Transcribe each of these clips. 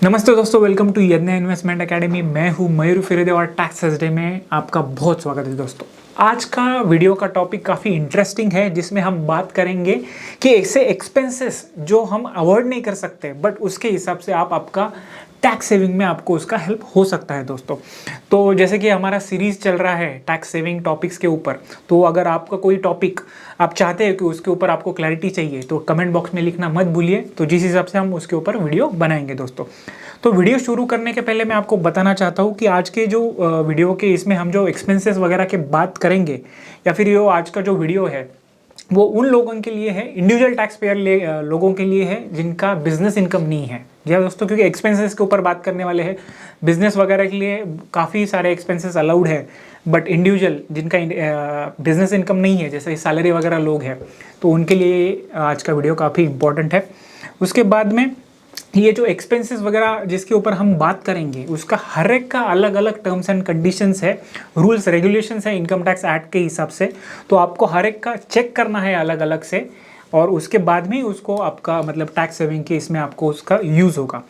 नमस्ते दोस्तों, welcome to यज्ञ इन्वेस्टमेंट एकेडमी। मैं हूं मयूर फिरेदे और टैक्स थर्सडे में आपका बहुत स्वागत है। दोस्तों, आज का वीडियो का टॉपिक काफ़ी इंटरेस्टिंग है, जिसमें हम बात करेंगे कि ऐसे एक्सपेंसेस जो हम अवॉइड नहीं कर सकते बट उसके हिसाब से आपका टैक्स सेविंग में आपको उसका हेल्प हो सकता है। दोस्तों, तो जैसे कि हमारा सीरीज चल रहा है टैक्स सेविंग टॉपिक्स के ऊपर, तो अगर आपका कोई टॉपिक आप चाहते हैं कि उसके ऊपर आपको क्लैरिटी चाहिए तो कमेंट बॉक्स में लिखना मत भूलिए, तो जिस हिसाब से हम उसके ऊपर वीडियो बनाएंगे। दोस्तों, तो वीडियो शुरू करने के पहले मैं आपको बताना चाहता हूँ कि आज के जो वीडियो के इसमें हम जो एक्सपेंसेस वगैरह की बात करेंगे या फिर ये आज का जो वीडियो है वो उन लोगों के लिए है, इंडिविजुअल टैक्स पेयर लोगों के लिए है जिनका बिजनेस इनकम नहीं है। जी हाँ दोस्तों, क्योंकि एक्सपेंसेस के ऊपर बात करने वाले हैं। बिजनेस वगैरह के लिए काफ़ी सारे एक्सपेंसेस अलाउड है, बट इंडिविजुअल जिनका बिजनेस इनकम नहीं है, जैसे सैलरी वगैरह लोग हैं, तो उनके लिए आज का वीडियो काफ़ी इंपॉर्टेंट है। उसके बाद में ये जो एक्सपेंसेस वगैरह जिसके ऊपर हम बात करेंगे उसका हर एक का अलग अलग टर्म्स एंड कंडीशंस है, रूल्स रेगुलेशंस है इनकम टैक्स एक्ट के हिसाब से। तो आपको हर एक का चेक करना है अलग अलग से, और उसके बाद में उसको आपका मतलब टैक्स सेविंग के इसमें आपको उसका यूज़ होगा।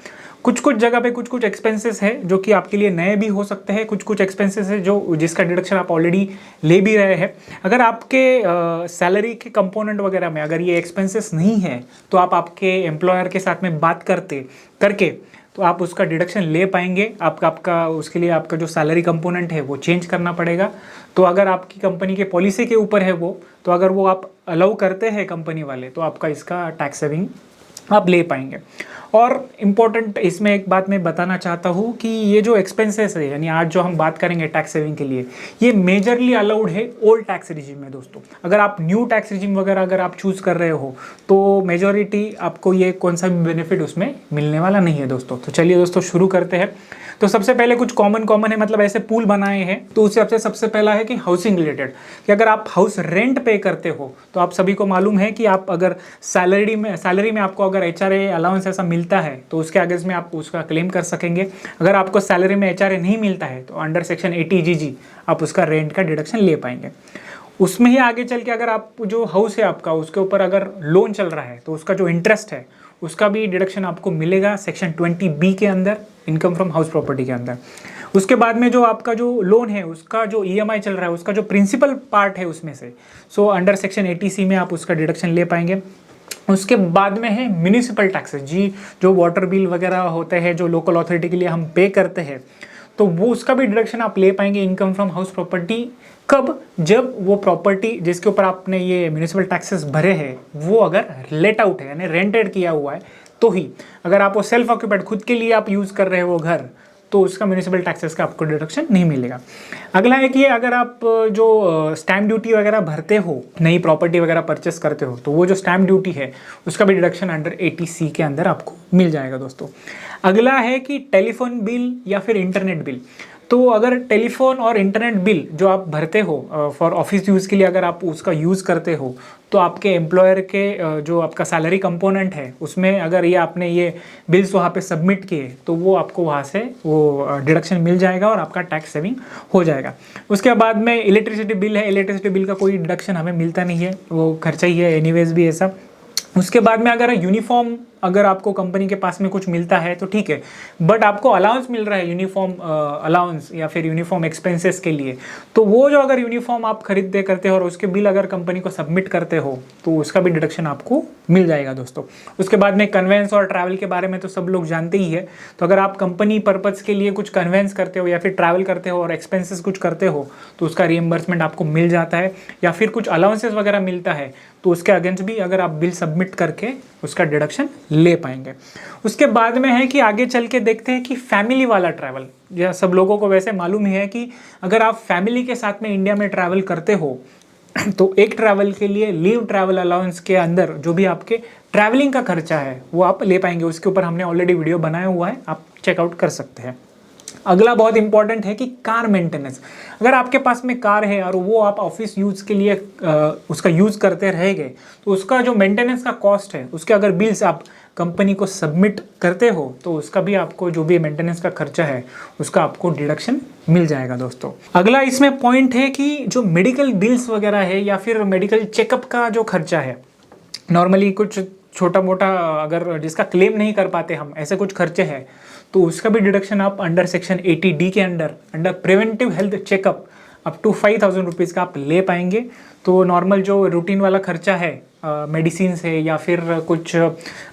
कुछ कुछ जगह पे कुछ कुछ एक्सपेंसेस है जो कि आपके लिए नए भी हो सकते हैं, कुछ कुछ एक्सपेंसेस है जो जिसका डिडक्शन आप ऑलरेडी ले भी रहे हैं। अगर आपके सैलरी के कंपोनेंट वगैरह में अगर ये एक्सपेंसेस नहीं है तो आप आपके एम्प्लॉयर के साथ में बात करके तो आप उसका डिडक्शन ले पाएंगे। आपका उसके लिए आपका जो सैलरी कंपोनेंट है वो चेंज करना पड़ेगा। तो अगर आपकी कंपनी के पॉलिसी के ऊपर है वो, तो अगर वो आप अलाउ करते हैं कंपनी वाले, तो आपका इसका टैक्स सेविंग आप ले पाएंगे। और इम्पोर्टेंट इसमें एक बात मैं बताना चाहता हूँ कि ये जो एक्सपेंसेस है, यानी आज जो हम बात करेंगे टैक्स सेविंग के लिए, ये मेजरली अलाउड है ओल्ड टैक्स रिजिम में। दोस्तों, अगर आप न्यू टैक्स रिजिम वगैरह अगर आप चूज़ कर रहे हो तो मेजॉरिटी आपको ये कौन सा भी बेनिफिट उसमें मिलने वाला नहीं है। दोस्तों, तो चलिए दोस्तों शुरू करते हैं। तो सबसे पहले कुछ कॉमन है, मतलब ऐसे पूल बनाए हैं। तो उससे सबसे पहला है कि हाउसिंग रिलेटेड, कि अगर आप हाउस रेंट पे करते हो तो आप सभी को मालूम है कि आप अगर सैलरी में आपको अगर HRA अलाउंस ऐसा मिलता है तो उसके अगेंस्ट में आप उसका क्लेम कर सकेंगे। अगर आपको सैलरी में HRA नहीं मिलता है तो अंडर सेक्शन 80GG आप उसका रेंट का डिडक्शन ले पाएंगे। उसमें ही आगे चल के अगर आप जो हाउस है आपका उसके ऊपर अगर लोन चल रहा है तो उसका जो इंटरेस्ट है उसका भी डिडक्शन आपको मिलेगा सेक्शन 20B के अंदर, इनकम फ्रॉम हाउस प्रॉपर्टी के अंदर। उसके बाद में जो आपका जो लोन है उसका जो EMI चल रहा है उसका जो प्रिंसिपल पार्ट है उसमें से, सो अंडर सेक्शन 80C में आप उसका डिडक्शन ले पाएंगे। उसके बाद में है म्यूनिसिपल टैक्सेस, जी, जो वाटर बिल वगैरह होते हैं जो लोकल अथॉरिटी के लिए हम पे करते हैं, तो वो उसका भी डिडक्शन आप ले पाएंगे इनकम फ्रॉम हाउस प्रॉपर्टी। कब? जब वो प्रॉपर्टी जिसके ऊपर आपने ये म्यूनिसिपल टैक्सेस भरे हैं वो अगर लेट आउट है, यानी रेंटेड किया हुआ है तो ही। अगर आप वो सेल्फ ऑक्यूपाइड खुद के लिए आप यूज़ कर रहे हो घर, तो उसका म्यूनिसिपल टैक्सेस का आपको डिडक्शन नहीं मिलेगा। अगला है कि अगर आप जो स्टैम्प ड्यूटी वगैरह भरते हो, नई प्रॉपर्टी वगैरह परचेस करते हो, तो वो जो स्टैम्प ड्यूटी है उसका भी डिडक्शन अंडर 80C के अंदर आपको मिल जाएगा। दोस्तों, अगला है कि टेलीफोन बिल या फिर इंटरनेट बिल। तो अगर टेलीफोन और इंटरनेट बिल जो आप भरते हो फॉर ऑफिस यूज़ के लिए, अगर आप उसका यूज़ करते हो तो आपके एम्प्लॉयर के जो आपका सैलरी कंपोनेंट है उसमें अगर ये आपने ये बिल्स वहाँ पे सबमिट किए तो वो आपको वहाँ से वो डिडक्शन मिल जाएगा और आपका टैक्स सेविंग हो जाएगा। उसके बाद में इलेक्ट्रिसिटी बिल है, इलेक्ट्रिसिटी बिल का कोई डिडक्शन हमें मिलता नहीं है, वो खर्चा ही है एनीवेज भी ऐसा। उसके बाद में अगर यूनिफॉर्म अगर आपको कंपनी के पास में कुछ मिलता है तो ठीक है, बट आपको अलाउंस मिल रहा है यूनिफॉर्म अलाउंस या फिर यूनिफॉर्म एक्सपेंसेस के लिए, तो वो जो अगर यूनिफॉर्म आप खरीदते करते हो और उसके बिल अगर कंपनी को सबमिट करते हो तो उसका भी डिडक्शन आपको मिल जाएगा। दोस्तों, उसके बाद में कन्वेंस और ट्रैवल के बारे में तो सब लोग जानते ही है। तो अगर आप कंपनी पर्पज़ के लिए कुछ कन्वेंस करते हो या फिर ट्रैवल करते हो और एक्सपेंसेस कुछ करते हो तो उसका रिएम्बर्समेंट आपको मिल जाता है, या फिर कुछ अलाउंसेस वगैरह मिलता है तो उसके अगेंस्ट भी अगर आप बिल सबमिट करके उसका डिडक्शन ले पाएंगे। उसके बाद में है कि आगे चल के देखते हैं कि फैमिली वाला ट्रैवल, यह सब लोगों को वैसे मालूम ही है कि अगर आप फैमिली के साथ में इंडिया में ट्रैवल करते हो तो एक ट्रैवल के लिए लीव ट्रैवल अलाउंस के अंदर जो भी आपके ट्रैवलिंग का खर्चा है वो आप ले पाएंगे। उसके ऊपर हमने ऑलरेडी वीडियो बनाया हुआ है, आप चेकआउट कर सकते हैं। अगला बहुत इंपॉर्टेंट है कि कार मेंटेनेंस। अगर आपके पास में कार है और वो आप ऑफिस यूज़ के लिए उसका यूज़ करते रहेंगे तो उसका जो मेंटेनेंस का कॉस्ट है उसके अगर बिल्स आप कंपनी को सबमिट करते हो तो उसका भी आपको जो भी मेंटेनेंस का खर्चा है उसका आपको डिडक्शन मिल जाएगा। दोस्तों, अगला इसमें पॉइंट है कि जो मेडिकल बिल्स वगैरह है या फिर मेडिकल चेकअप का जो खर्चा है, नॉर्मली कुछ छोटा मोटा अगर जिसका क्लेम नहीं कर पाते हम, ऐसे कुछ खर्चे हैं, तो उसका भी डिडक्शन आप अंडर सेक्शन 80D के under preventive health checkup up to 5,000 rupees का आप ले पाएंगे। तो नॉर्मल जो रूटीन वाला खर्चा है मेडिसिन है या फिर कुछ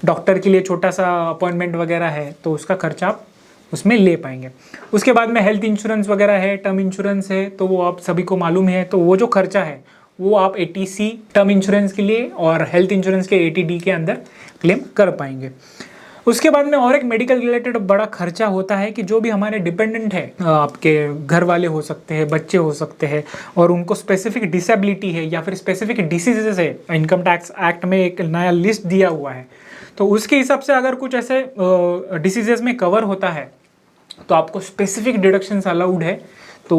डॉक्टर के लिए छोटा सा अपॉइंटमेंट वगैरह है, तो उसका खर्चा आप उसमें ले पाएंगे। उसके बाद में हेल्थ इंश्योरेंस वगैरह है, टर्म इंश्योरेंस है, तो वो आप सभी को मालूम है, तो वो जो खर्चा है वो आप 80C टर्म इंश्योरेंस के लिए और हेल्थ इंश्योरेंस के 80D के अंदर क्लेम कर पाएंगे। उसके बाद में और एक मेडिकल रिलेटेड बड़ा खर्चा होता है कि जो भी हमारे डिपेंडेंट है, आपके घर वाले हो सकते हैं, बच्चे हो सकते हैं, और उनको स्पेसिफिक डिसेबिलिटी है या फिर स्पेसिफिक डिसीजेस है, इनकम टैक्स एक्ट में एक नया लिस्ट दिया हुआ है, तो उसके हिसाब से अगर कुछ ऐसे डिसीजेस में कवर होता है तो आपको स्पेसिफिक डिडक्शंस अलाउड है। तो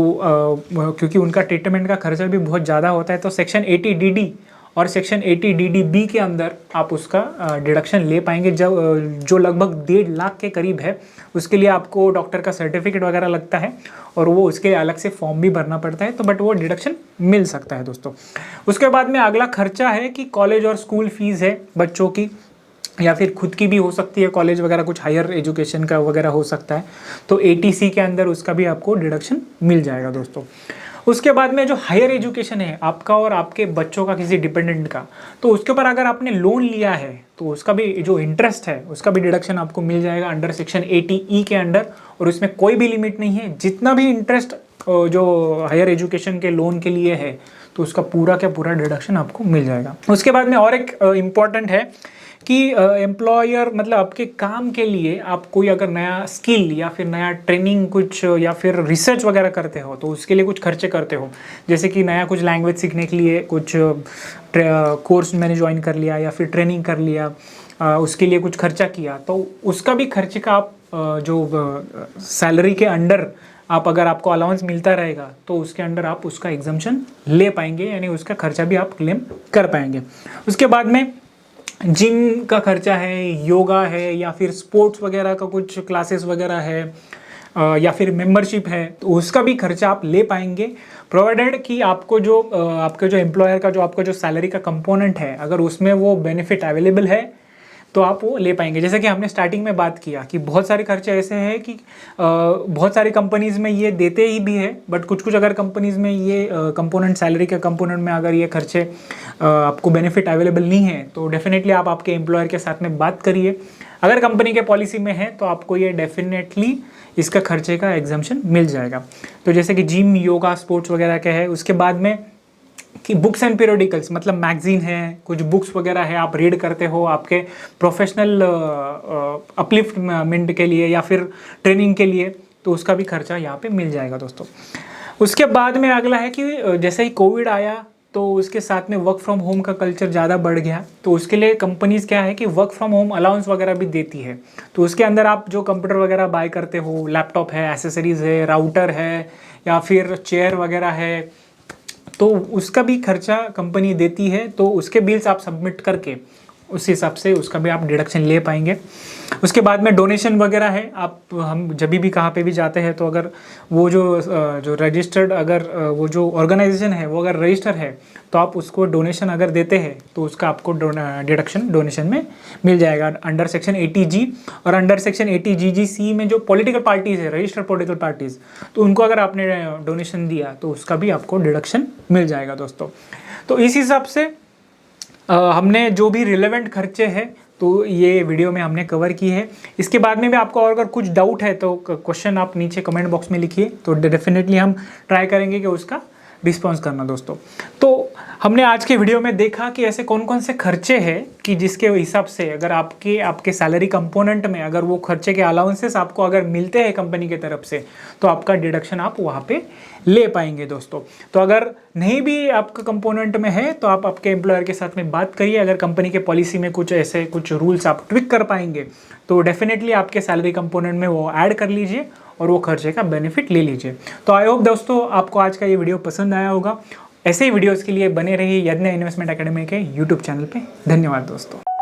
क्योंकि उनका ट्रीटमेंट का खर्चा भी बहुत ज़्यादा होता है, तो सेक्शन 80DD और सेक्शन 80DDB के अंदर आप उसका डिडक्शन ले पाएंगे, जो लगभग 1.5 लाख के करीब है। उसके लिए आपको डॉक्टर का सर्टिफिकेट वगैरह लगता है और वो उसके लिए अलग से फॉर्म भी भरना पड़ता है, तो बट वो डिडक्शन मिल सकता है दोस्तों। उसके बाद में अगला खर्चा है कि कॉलेज और स्कूल फीस है बच्चों की, या फिर खुद की भी हो सकती है, कॉलेज वगैरह कुछ हायर एजुकेशन का वगैरह हो सकता है, तो 80C के अंदर उसका भी आपको डिडक्शन मिल जाएगा दोस्तों। उसके बाद में जो हायर एजुकेशन है आपका और आपके बच्चों का किसी डिपेंडेंट का, तो उसके ऊपर अगर आपने लोन लिया है तो उसका भी जो इंटरेस्ट है उसका भी डिडक्शन आपको मिल जाएगा अंडर सेक्शन 80E के अंडर, और उसमें कोई भी लिमिट नहीं है। जितना भी इंटरेस्ट जो हायर एजुकेशन के लोन के लिए है तो उसका पूरा का पूरा डिडक्शन आपको मिल जाएगा। उसके बाद में और एक इम्पॉर्टेंट है कि एम्प्लॉयर मतलब आपके काम के लिए आप कोई अगर नया स्किल या फिर नया ट्रेनिंग कुछ या फिर रिसर्च वगैरह करते हो, तो उसके लिए कुछ खर्चे करते हो, जैसे कि नया कुछ लैंग्वेज सीखने के लिए कुछ कोर्स मैंने ज्वाइन कर लिया या फिर ट्रेनिंग कर लिया, उसके लिए कुछ खर्चा किया, तो उसका भी खर्चे का आप जो सैलरी के अंडर आप अगर आपको अलाउंस मिलता रहेगा तो उसके अंडर आप उसका एग्जम्पशन ले पाएंगे, यानी उसका खर्चा भी आप क्लेम कर पाएंगे। उसके बाद में जिम का खर्चा है, योगा है, या फिर स्पोर्ट्स वगैरह का कुछ क्लासेस वगैरह है, या फिर मेंबरशिप है, तो उसका भी खर्चा आप ले पाएंगे, प्रोवाइडेड कि आपको जो आपके जो एम्प्लॉयर का जो आपका जो सैलरी का कंपोनेंट है अगर उसमें वो बेनिफिट अवेलेबल है तो आप वो ले पाएंगे। जैसे कि हमने स्टार्टिंग में बात किया कि बहुत सारे खर्चे ऐसे हैं कि बहुत सारी कंपनीज़ में ये देते ही भी है, बट कुछ कुछ अगर कंपनीज़ में ये कंपोनेंट सैलरी के कंपोनेंट में अगर ये खर्चे आपको बेनिफिट अवेलेबल नहीं है तो डेफिनेटली आप आपके एम्प्लॉयर के साथ में बात करिए। अगर कंपनी के पॉलिसी में है तो आपको ये डेफिनेटली इसका खर्चे का एग्जम्पशन मिल जाएगा। तो जैसे कि जिम, योगा, स्पोर्ट्स वगैरह के है। उसके बाद में कि बुक्स एंड पीरियडिकल्स मतलब मैगजीन है, कुछ बुक्स वगैरह है आप रीड करते हो आपके प्रोफेशनल अपलिफ्टमेंट के लिए या फिर ट्रेनिंग के लिए, तो उसका भी खर्चा यहाँ पे मिल जाएगा दोस्तों। उसके बाद में अगला है कि जैसे ही कोविड आया तो उसके साथ में वर्क फ्रॉम होम का कल्चर ज़्यादा बढ़ गया, तो उसके लिए कंपनीज़ क्या है कि वर्क फ्रॉम होम अलाउंस वगैरह भी देती है। तो उसके अंदर आप जो कंप्यूटर वगैरह बाय करते हो, लैपटॉप है, एसेसरीज़ है, राउटर है या फिर चेयर वगैरह है, तो उसका भी खर्चा कंपनी देती है, तो उसके बिल्स आप सबमिट करके उस हिसाब से उसका भी आप डिडक्शन ले पाएंगे। उसके बाद में डोनेशन वगैरह है, आप हम जब भी कहाँ पे भी जाते हैं तो अगर वो जो रजिस्टर्ड अगर वो जो ऑर्गेनाइजेशन है वो अगर रजिस्टर है तो आप उसको डोनेशन अगर देते हैं तो उसका आपको डिडक्शन डोनेशन में मिल जाएगा अंडर सेक्शन 80G और अंडर सेक्शन 80GGC में जो पॉलिटिकल पार्टीज़ है, रजिस्टर्ड पॉलिटिकल पार्टीज़, तो उनको अगर आपने डोनेशन दिया तो उसका भी आपको डिडक्शन मिल जाएगा दोस्तों। तो इस हिसाब से हमने जो भी रिलेवेंट खर्चे हैं तो ये वीडियो में हमने कवर की है। इसके बाद में भी आपको और अगर कुछ डाउट है तो क्वेश्चन आप नीचे कमेंट बॉक्स में लिखिए, तो डेफिनेटली हम ट्राई करेंगे कि उसका रिस्पॉन्स करना दोस्तों। तो हमने आज के वीडियो में देखा कि ऐसे कौन कौन से खर्चे हैं कि जिसके हिसाब से अगर आपके सैलरी कंपोनेंट में अगर वो खर्चे के अलाउंसेस आपको अगर मिलते हैं कंपनी की तरफ से तो आपका डिडक्शन आप वहाँ पे ले पाएंगे दोस्तों। तो अगर नहीं भी आपका कंपोनेंट में है तो आप आपके एम्प्लॉयर के साथ में बात करिए, अगर कंपनी के पॉलिसी में कुछ ऐसे कुछ रूल्स आप ट्विक कर पाएंगे तो डेफिनेटली आपके सैलरी कंपोनेंट में वो ऐड कर लीजिए और वो खर्चे का बेनिफिट ले लीजिए। तो आई होप दोस्तों आपको आज का ये वीडियो पसंद आया होगा। ऐसे ही वीडियोस के लिए बने रहिए यज्ञ इन्वेस्टमेंट एकेडमी के यूट्यूब चैनल पे। धन्यवाद दोस्तों।